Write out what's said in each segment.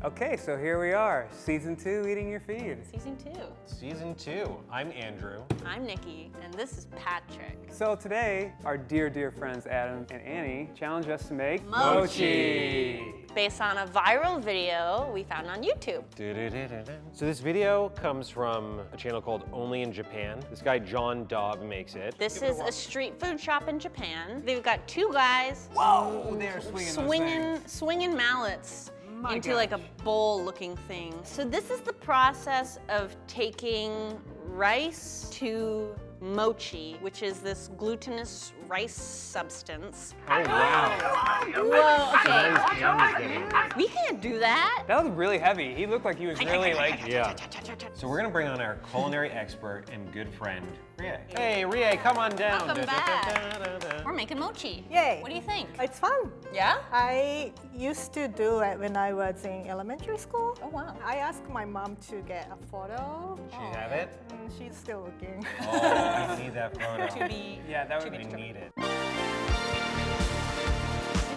Okay, so here we are, Season 2, Eating Your Feed. Season 2. Season 2. I'm Andrew. I'm Nikki, and this is Patrick. So today, our dear friends Adam and Annie challenged us to make Mochi. Based on a viral video we found on YouTube. So this video comes from a channel called Only in Japan. This guy, John Dobb, makes it. This is a street food shop in Japan. They've got two guys Whoa, they're swinging mallets into gosh. like a bowl-looking thing. So this is the process of taking rice to mochi, which is this glutinous rice substance. Oh, wow. Whoa, okay. We can't do that. That was really heavy. He looked like he was really like... Yeah. So we're gonna bring on our culinary expert and good friend, Rie. Hey, Rie, come on down. Welcome back. We're making mochi. Yay. What do you think? It's fun. Yeah? I used to do it when I was in elementary school. Oh, wow. I asked my mom to get a photo. She have it? She's still looking. Oh, I need that photo. To be... Yeah, that would I be... need it.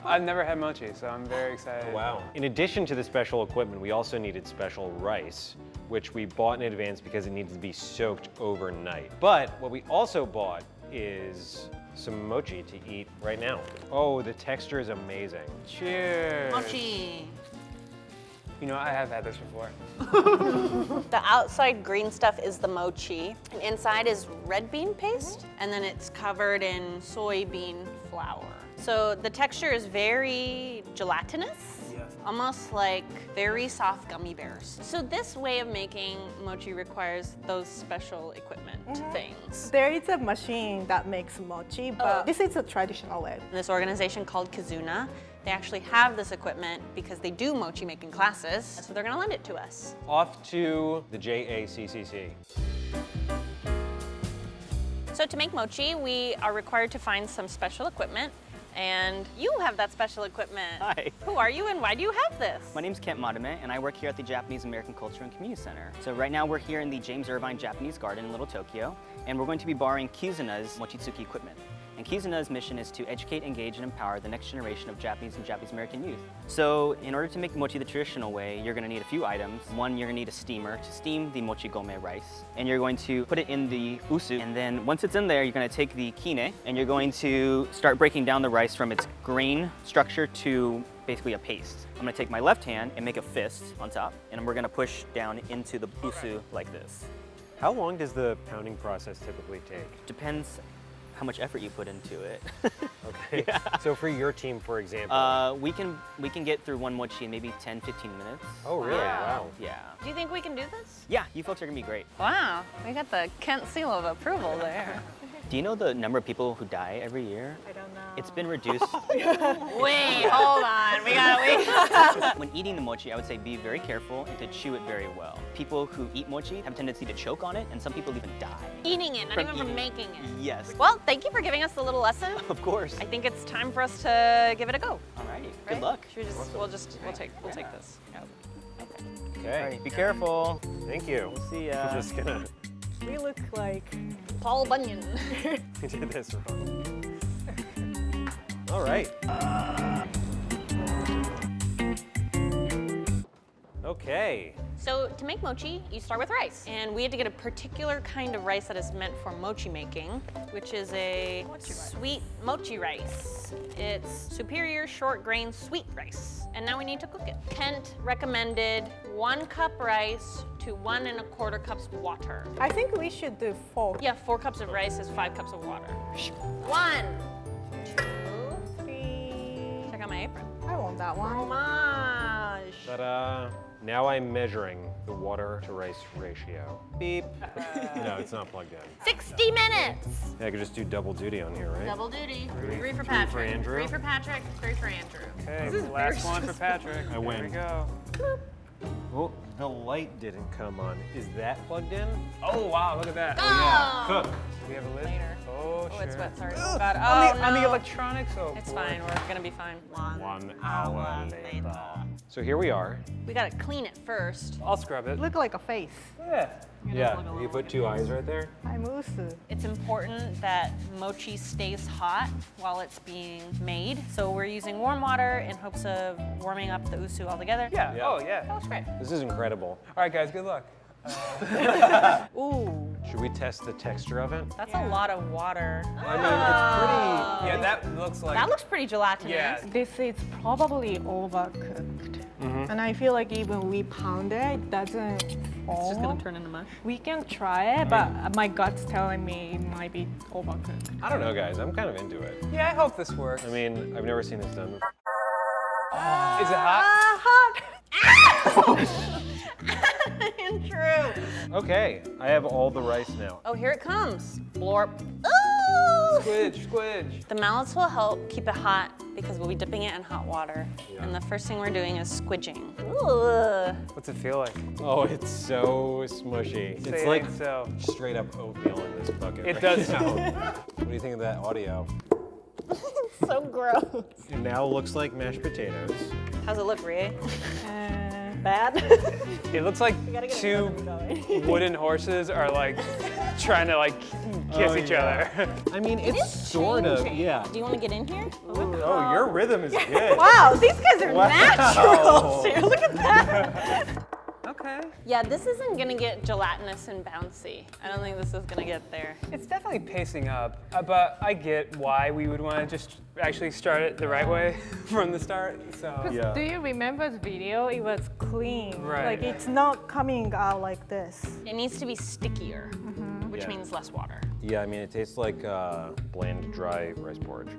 I've never had mochi, so I'm very excited. Wow. In addition to the special equipment, we also needed special rice, which we bought in advance because it needs to be soaked overnight. But what we also bought is some mochi to eat right now. Oh, the texture is amazing. Cheers. Mochi. You know, I have had this before. The outside green stuff is the mochi, and inside is red bean paste, and then it's covered in soybean flour. So the texture is very gelatinous, Yes. almost like very soft gummy bears. So this way of making mochi requires those special equipment things. There is a machine that makes mochi, but this is a traditional way. This organization called Kizuna, they actually have this equipment because they do mochi making classes, so they're gonna lend it to us. Off to the JACCC. So to make mochi, we are required to find some special equipment, and you have that special equipment. Hi. Who are you and why do you have this? My name's Kent Marume, and I work here at the Japanese American Culture and Community Center. So right now we're here in the James Irvine Japanese Garden in Little Tokyo, and we're going to be borrowing Kizuna's Mochitsuki equipment. And Kizuna's mission is to educate, engage, and empower the next generation of Japanese and Japanese American youth. So in order to make mochi the traditional way, you're gonna need a few items. One, you're gonna need a steamer to steam the mochi gome rice. And you're going to put it in the usu. And then once it's in there, you're gonna take the kine, and you're going to start breaking down the rice from its grain structure to basically a paste. I'm gonna take my left hand and make a fist on top, and we're gonna push down into the usu like this. How long does the pounding process typically take? Depends how much effort you put into it. Okay. Yeah. So for your team, for example. We can get through one mochi in maybe 10, 15 minutes. Oh, really? Wow. Yeah. Do you think we can do this? Yeah, you folks are gonna be great. Wow, we got the Kent seal of approval there. Do you know the number of people who die every year? I don't know. It's been reduced. Wait, hold on, we gotta wait. When eating the mochi, I would say be very careful and to chew it very well. People who eat mochi have a tendency to choke on it, and some people even die. Eating it, not From even from eating. making it. Yes. Well, thank you for giving us the little lesson. Of course. I think it's time for us to give it a go. Alrighty. Right? Good luck. Should we just, we'll take this. Okay. Alright, be careful. Thank you. We'll see ya. I'm just gonna We look like... Paul Bunyan. do this for fun. All right. Okay. So to make mochi, you start with rice. And we had to get a particular kind of rice that is meant for mochi making, which is a sweet mochi rice. It's superior short grain sweet rice. And now we need to cook it. Kent recommended 1 cup rice to 1 1/4 cups water. I think we should do 4. Yeah, 4 cups of rice is 5 cups of water. 1, 2, 3... check out my apron. I want that one. Homage. Ta-da. Now I'm measuring the water to rice ratio. Beep. No, it's not plugged in. 60 minutes. Yeah, I could just do double duty on here, right? Double duty. 3 for 3 for Patrick. Andrew. 3 for Patrick, 3 for Andrew. Okay, last one for Patrick. I win. Here we go. Well, the light didn't come on. Is that plugged in? Oh, wow, look at that. Oh, Cook. We have a lid? Later. Oh, Oh, sure. it's wet, sorry. Oh, God. On the no. electronics? Oh, It's boy. fine, we're gonna be fine. 1 hour later. So here we are. We gotta clean it first. I'll scrub it. Look like a face. Yeah. Yeah, you put 2 eyes right there. I'm usu. It's important that mochi stays hot while it's being made. So we're using warm water in hopes of warming up the usu altogether. Yeah. Yeah. Oh, yeah. That looks great. This is incredible. All right, guys, good luck. Ooh, Should we test the texture of it? that's a lot of water. I mean, it's Yeah, that looks like. That looks pretty gelatinous. Yeah. This is probably overcooked. And I feel like even we pound it, it doesn't fall. It's just gonna turn into mush. We can try it, but my gut's telling me it might be overcooked. I don't know, guys. I'm kind of into it. Yeah, I hope this works. I mean, I've never seen this done before. Is it hot? Hot! True. Okay, I have all the rice now. Oh, here it comes. Blorp. Ooh! Squidge, squidge. The mallets will help keep it hot because we'll be dipping it in hot water. Yeah. And the first thing we're doing is squidging. Ooh. What's it feel like? Oh, it's so smushy. Say It's it like ain't so. straight up oatmeal in this bucket. It right does now. sound. What do you think of that audio? So gross. It now looks like mashed potatoes. How's it look, Rie? Bad. It looks like gotta get two another one going. wooden horses are like trying to like kiss Oh, each yeah. other. I mean, it's sort of, yeah. Do you want to get in here? Oh, your rhythm is good. Wow, these guys are Wow. natural. Here, look at that. Okay. Yeah, this isn't gonna get gelatinous and bouncy. I don't think this is gonna get there. It's definitely pacing up, but I get why we would want to just actually start it the right way from the start. So Yeah. Do you remember the video? It was clean. Right. Like it's not coming out like this. It needs to be stickier, which Yeah. means less water. Yeah, I mean, it tastes like bland, dry rice porridge.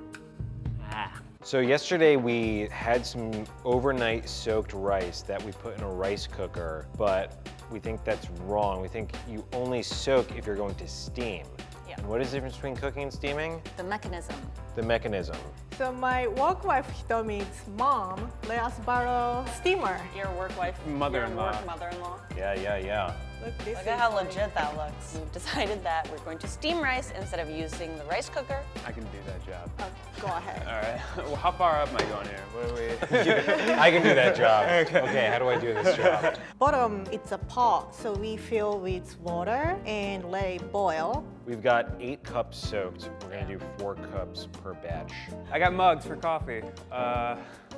So yesterday we had some overnight soaked rice that we put in a rice cooker, but we think that's wrong. We think you only soak if you're going to steam. Yeah. And what is the difference between cooking and steaming? The mechanism. The mechanism. So my work wife Hitomi's mom let us borrow steamer. Your work wife, Mother-in-law. Your work mother-in-law. Yeah. Look, this Look is at how funny. legit that looks. We've decided that we're going to steam rice instead of using the rice cooker. I can do that job. Go ahead. All right. Well, how far up am I going here? What are we? I can do that job. Okay, how do I do this job? Bottom, it's a pot, so we fill with water and let it boil. We've got 8 cups soaked. We're gonna do 4 cups per batch. I got mugs for coffee.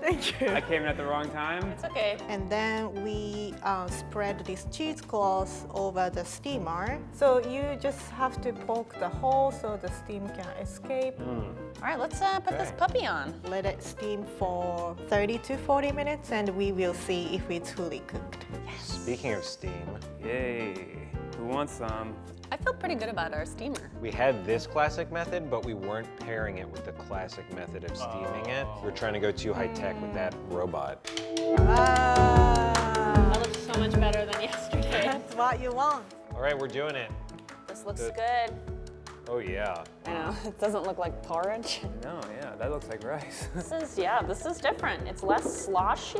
Thank you. I came in at the wrong time. It's okay. And then we spread this cheesecloth over the steamer. So you just have to poke the hole so the steam can escape. All right, let's put this puppy on. Let it steam for 30 to 40 minutes and we will see if it's fully cooked. Speaking of steam, Yay. Who wants some? I feel pretty good about our steamer. we had this classic method, but we weren't pairing it with the classic method of steaming it. We're trying to go too high tech with that robot. That looks so much better than yesterday. That's what you want. All right, we're doing it. This looks Good. good. Oh yeah. I know, it doesn't look like porridge. No, yeah, that looks like rice. This is different. It's less sloshy.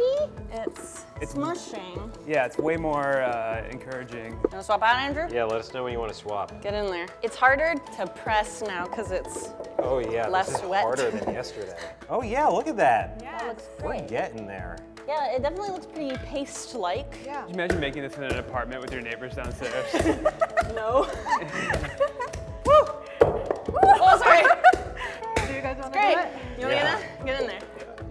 It's smushing. Yeah, it's way more encouraging. You wanna swap out, Andrew? Yeah, let us know when you want to swap. Get in there. It's harder to press now because it's Oh yeah, Less this is wet. harder than yesterday. Oh yeah, look at that. that looks We're great. getting there. Yeah, it definitely looks pretty paste-like. Yeah. Can you imagine making this in an apartment with your neighbors downstairs? No. Oh, sorry. Do you guys want to Great. do it? You wanna Yeah. get in there?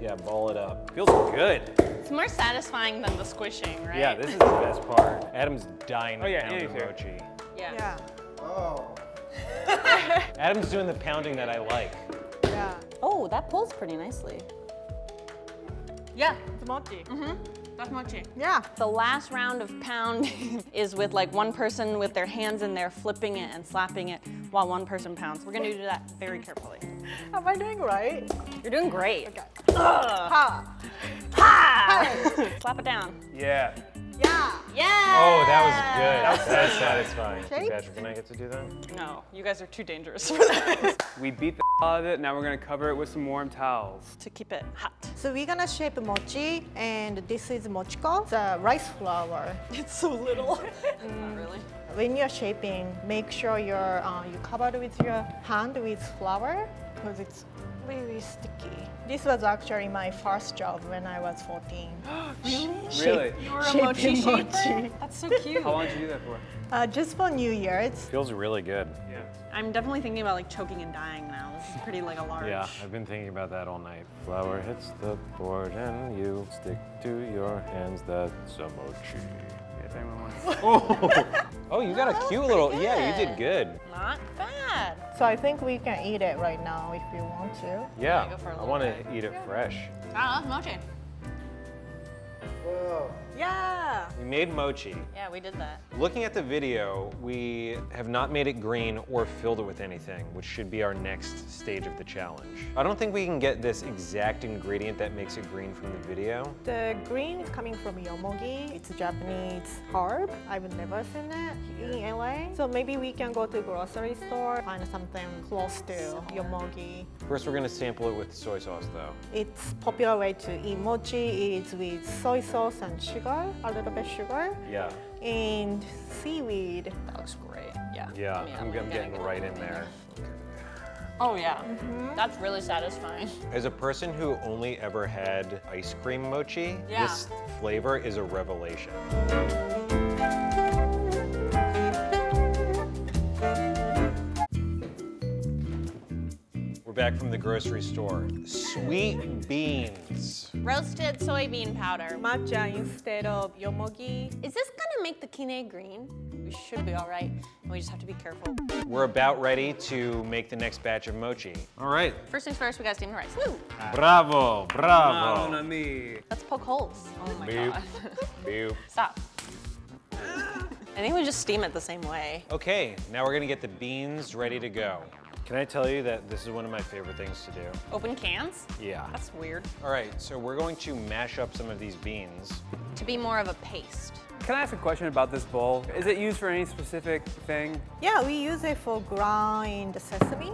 Yeah, ball it up. Feels good. It's more satisfying than the squishing, right? Yeah, this is the best part. Adam's dying to Oh, yeah, pound the Annie's here. mochi. Yeah. Yeah. Adam's doing the pounding that I like. Yeah. Oh, that pulls pretty nicely. Yeah, It's mochi. that's mochi. Yeah. The last round of pounding is with like one person with their hands in there flipping it and slapping it while one person pounds. We're gonna do that very carefully. Am I doing right? You're doing great. Ha. Slap it down. Yeah. Yeah. Yeah. Oh, that was good. That's satisfying. Okay. Patrick and I get to do that? No, you guys are too dangerous for that. We beat the of it. Now we're gonna cover it with some warm towels. To keep it hot. So we're gonna shape mochi, and this is mochiko, the rice flour. It's so little. Not really. When you're shaping, make sure you cover it with your hand with flour because it's really sticky. This was actually my first job when I was 14. Really? You were a Shaping mochi shaper? mochi. That's so cute. How long did you do that for? Just for New Year's. Feels really good. Yeah. I'm definitely thinking about like choking and dying now. This is pretty like a large. Yeah, I've been thinking about that all night. Flour hits the board and you stick to your hands. That's a mochi. If anyone wants. Oh, you got a cute little. Yeah, you did good. Not bad. So I think we can eat it right now if you want to. Yeah, go for a I little want bit. to eat it fresh. Ah, that's mochi. Yeah. We made mochi. Yeah, we did that. Looking at the video, we have not made it green or filled it with anything, which should be our next stage of the challenge. I don't think we can get this exact ingredient that makes it green from the video. The green is coming from yomogi. It's a Japanese herb. I've never seen it in LA. So maybe we can go to grocery store, find something close to yomogi. First, we're gonna sample it with soy sauce though. It's popular way to eat mochi is with soy sauce and sugar, a little bit sugar, Yeah. and seaweed. That looks great. Yeah. Yeah, Yeah, I'm we're gonna getting get right it. in there. Oh yeah. That's really satisfying. As a person who only ever had ice cream mochi, Yeah. this flavor is a revelation. We're back from the grocery store. Sweet beans. Roasted soybean powder. Matcha instead of yomogi. Is this gonna make the kine green? We should be all right. We just have to be careful. We're about ready to make the next batch of mochi. All right. First things first, we gotta steam the rice. Woo! Bravo, bravo. Mon ami. Let's poke holes. Oh my Boop. god. Boop. Stop. I think we just steam it the same way. Okay, now we're gonna get the beans ready to go. Can I tell you that this is one of my favorite things to do? Open cans? Yeah. That's weird. All right, so we're going to mash up some of these beans. To be more of a paste. Can I ask a question about this bowl? Is it used for any specific thing? Yeah, we use it for grind sesame.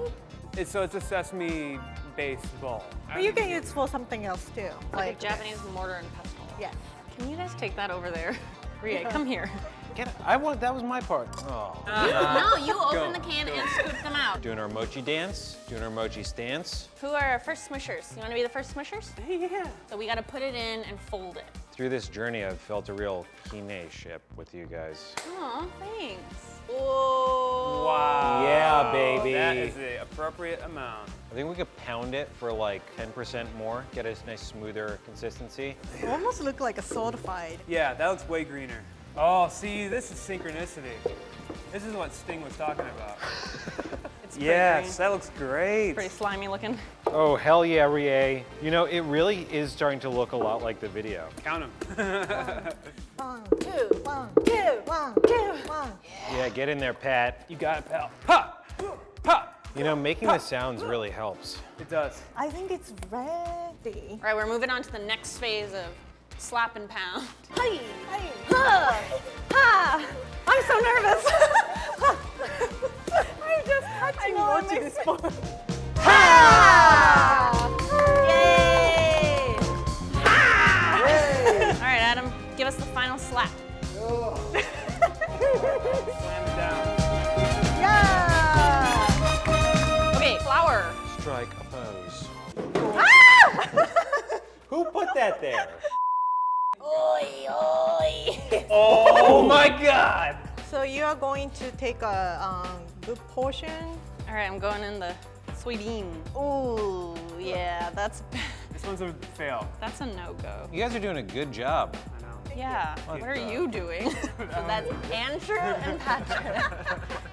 So it's a sesame-based bowl. But you can use it for something else too. Like a Japanese mortar and pestle. Yeah. Can you guys take that over there? Rie, come here. Get it. That was my part. Oh. No, you open the can and scoop them out. Doing our mochi dance, doing our mochi stance. Who are our first smishers? You wanna be the first smishers? Yeah. So we gotta put it in and fold it. Through this journey, I've felt a real kine-ship with you guys. Aw, thanks. Whoa. Wow. Yeah, baby. That is the appropriate amount. I think we could pound it for like 10% more, get a nice smoother consistency. It almost look like a solidified. Yeah, that looks way greener. Oh, see, this is synchronicity. This is what Sting was talking about. It's pretty Yes, green. that looks great. Pretty slimy looking. Oh, hell yeah, Rie. You know, it really is starting to look a lot like the video. Count them. 1, 2, 1, 2, 1, 2, 1. Yeah, get in there, Pat. You got it, pal. Pop! Pop! You know, making the sounds really helps. It does. I think it's ready. All right, we're moving on to the next phase of slap and pound. Hi, hi, ha, ha. I'm so nervous. I'm just touching mochi this morning. Ha! Yay! All right, Adam, give us the final slap. Slam it down. Yeah! Okay, flour. Strike a pose. Who put that there? Oi, oi. Oh my God! So you are going to take a good portion. All right, I'm going in the soybean. Ooh, yeah, that's This one's a fail. that's a no-go. You guys are doing a good job. I know. Yeah, what are you doing? So that's Andrew and Patrick,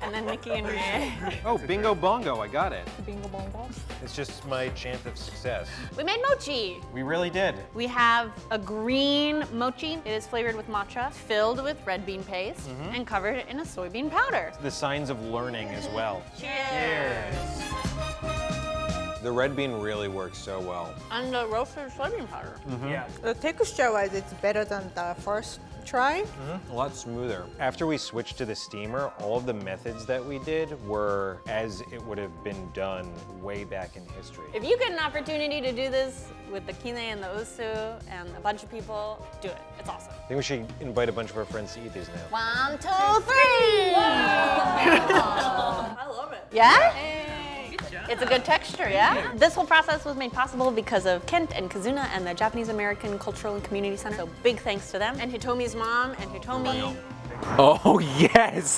and then Nikki and Rie. Oh, bingo bongo, I got it. Bingo bongo. It's just my chance of success. We made mochi. We really did. We have a green mochi. It is flavored with matcha, filled with red bean paste, and covered in a soybean powder. The signs of learning as well. Cheers. The red bean really works so well. And the roasted soybean powder. Yeah. The texture-wise, it's better than the first try. A lot smoother. After we switched to the steamer, all of the methods that we did were as it would have been done way back in history. If you get an opportunity to do this with the kine and the usu and a bunch of people, do it. It's awesome. I think we should invite a bunch of our friends to eat these now. 1, 2, 3. I love it. Yeah? It's a good texture, yeah? This whole process was made possible because of Kent and Kazuna and the Japanese American Cultural and Community Center. So big thanks to them. And Hitomi's mom and Hitomi. Oh, yes.